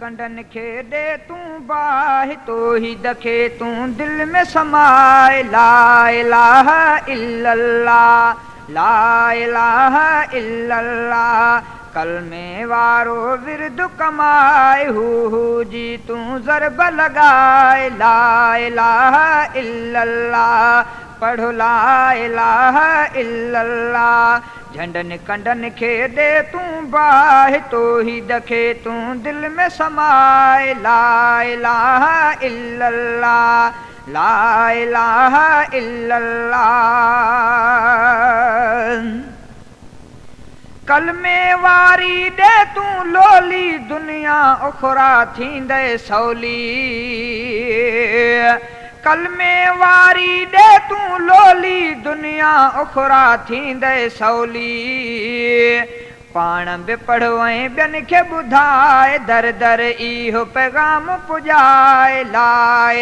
कंडन खे दे तू बाहि तो ही दखे तू दिल में समाए। ला इलाहा इल्लल्लाह ला इलाहा इल्लल्लाह कलमे वारो विरद कमाए। हु जी तू ज़रब लगाए। ला इलाहा इल्लल्लाह पढ़ो ला इलाहा इल्लल्लाह। झंडन कंडन खे दे तू बाहि तो ही दखे तू दिल में समाए। ला इलाहा इल्लल्लाह ला इलाहा इल्लल्लाह। कलमे वारी दे तू लोली दुनिया उखरा थींदे सौली। कलमे वारी दे तू लोली दुनिया उखरा थींदे सौली। पाण बि पढ़ो ऐं ॿियनि खे ॿुधाए दर दर इहो पैगाम पुॼाए। ला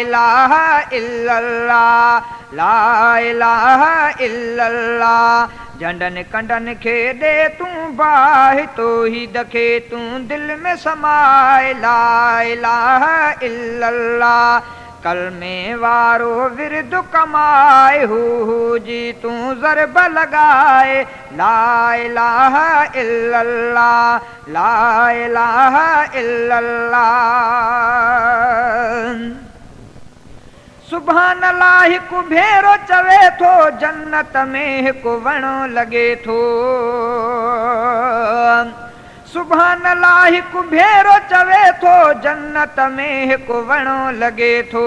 इलाहा इल्लल्लाह ला इलाहा इल्लल्लाह। झंडन कंडन खे दे तू बाहि तो ही दखे तू दिल में समाए। ला इलाहा इल्लल्लाह कलमे वारो विरद कमाए। हु जी तू ज़रब लगाए। ला इलाहा इल्लल्लाह ला इलाहा इल्लल्लाह। सुभान अल्लाह हिकु भेरो चवे थो जन्नत में हिकु वणो लगे थो। सुभान अल्लाह हिकु भेरो चवे थो जन्नत में हिकु वणो लगे थो।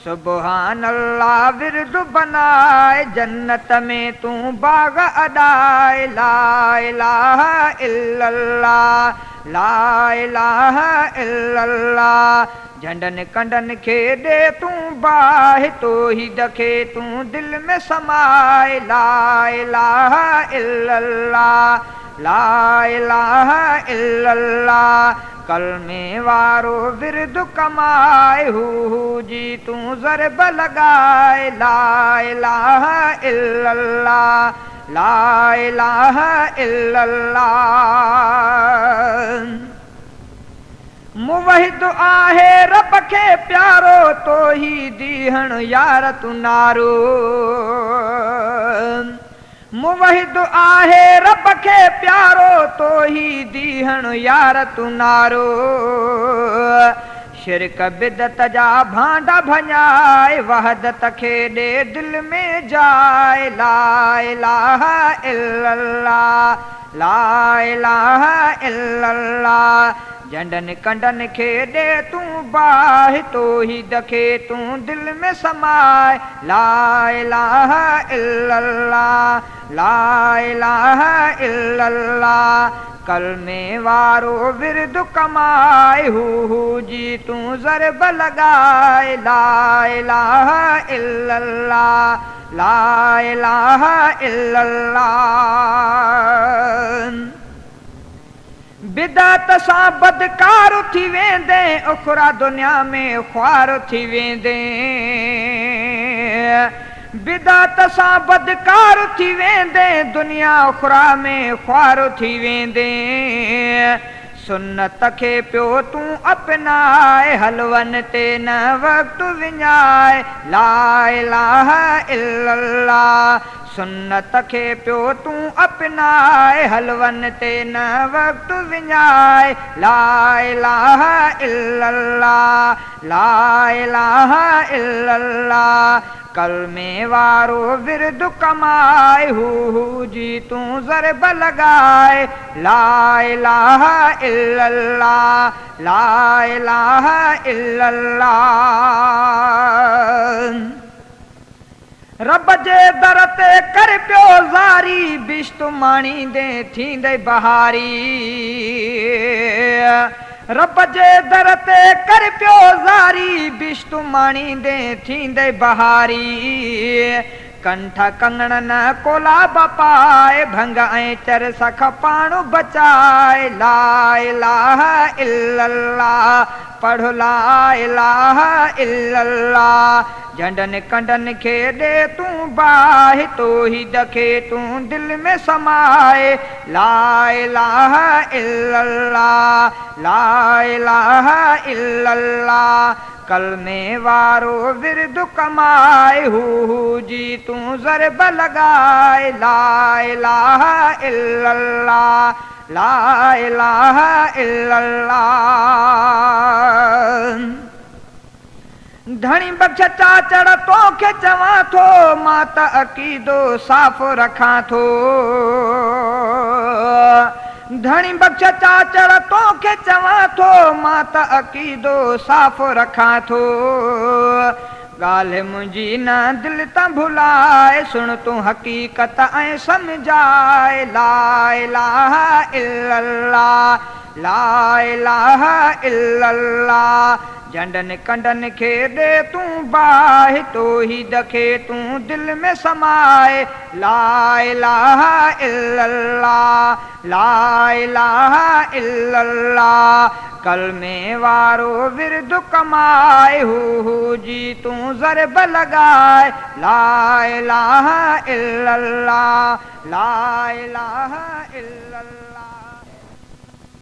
सुभान अल्लाह विरद बनाए जन्नत में तू बाग अडाए। ला इलाहा इल्लल्लाह ला इलाहा इल्लल्लाह। झंडन कंडन खे दे तू बाहि तो ही दखे तू दिल में समाए। ला इलाहा इल्लल्लाह ला इलाहा इल्लल्लाह कलमे वारो विरद कमाए। हु जी तू ज़रब लगाए। ला इलाहा इल्लल्लाह ला इलाहा इल्लल्लाह। मुवहिद आहे रब खे प्यारो तो ही दीहण यार तू नारो। मुवहिद आहे रब खे प्यारो तो ही दीहण यार तू नारो। शिरक बिदत जा भांडा भञाए वहदत खे दे दिल में जाए। ला इलाहा इल्लल्लाह ला इलाहा इल्लल्लाह। झंडन कंडन खे दे तू बाहि तो ही दखे तू दिल में समाए। ला इलाहा इल्लल्लाह ला इलाहा इल्लल्लाह कलमे वारो विरद कमाए। हु जी तू ज़रब लगाए। ला इलाहा इल्लल्लाह ला इलाहा इल्लल्लाह। बिदात सां बदकार थी वेंदे उखरा दुनिया में ख्वार थी वेंदे। बिदात सां बदकार थी वेंदे दुनिया उखरा में ख्वार थी वेंदे। सुन्नत खे पियो तू अपनाए हलवन ते न वक़्तु विञाए। ला इलाहा इल्लल्लाह सुन्नत खे पियो तू अपनाए हलवन ते न वक़्तु विञाए। ला इलाहा इल्लल्लाह ला इलाहा इल्लल्लाह कलमे वारो विरद कमाए। हु जी तू ज़रब लगाए। ला इलाहा इल्लल्लाह ला इलाहा इल्लल्लाह। रब जे दर ते कर पियो ज़ारी बिश्त माणींदे थींदे बहारी। रब जे दर ते कर पियो ज़ारी बिश्त माणींदे थींदे बहारी। कंठ कंगण न कोलाब पाए भंग ऐं चरस खपाणो बचाए। ला इलाहा इल्लल्लाह पढ़ो ला इलाहा इल्लल्लाह झंडन कंडन खे दे तू बाहि तो ही दखे तू दिल में समाए ला इलाहा इल्लल्लाह ला इलाहा इल्लल्लाह कलमे वारो विरद कमाए हू जी तू ज़रब लगाए ला इलाहा इल्लल्लाह ला इलाहा इल्लल्लाह। धनी बख्श चाचड़ तोखे चवां थो मां त अकीदो साफ़ रखां थो धनी बख्श चाचड़ तोखे चवां थो मां त अकीदो साफ़ रखां थो ॻाल्हि मुंहिंजी न दिलि तां भुलाए सुण तूं हक़ीक़त ऐं सम्झाए ला इलाहा इल्लल्लाह ला इलाहा इल्लल्लाह झंडन कंडन खे दे तू बाहि तो ही दखे तू दिल में समाए ला इलाहा इल्लल्लाह ला इलाहा इल्लल्लाह कलमे वारो विरद कमाए हू जी तू ज़रब लगाए ला इलाहा इल्लल्लाह ला इलाहा इल्लल्लाह।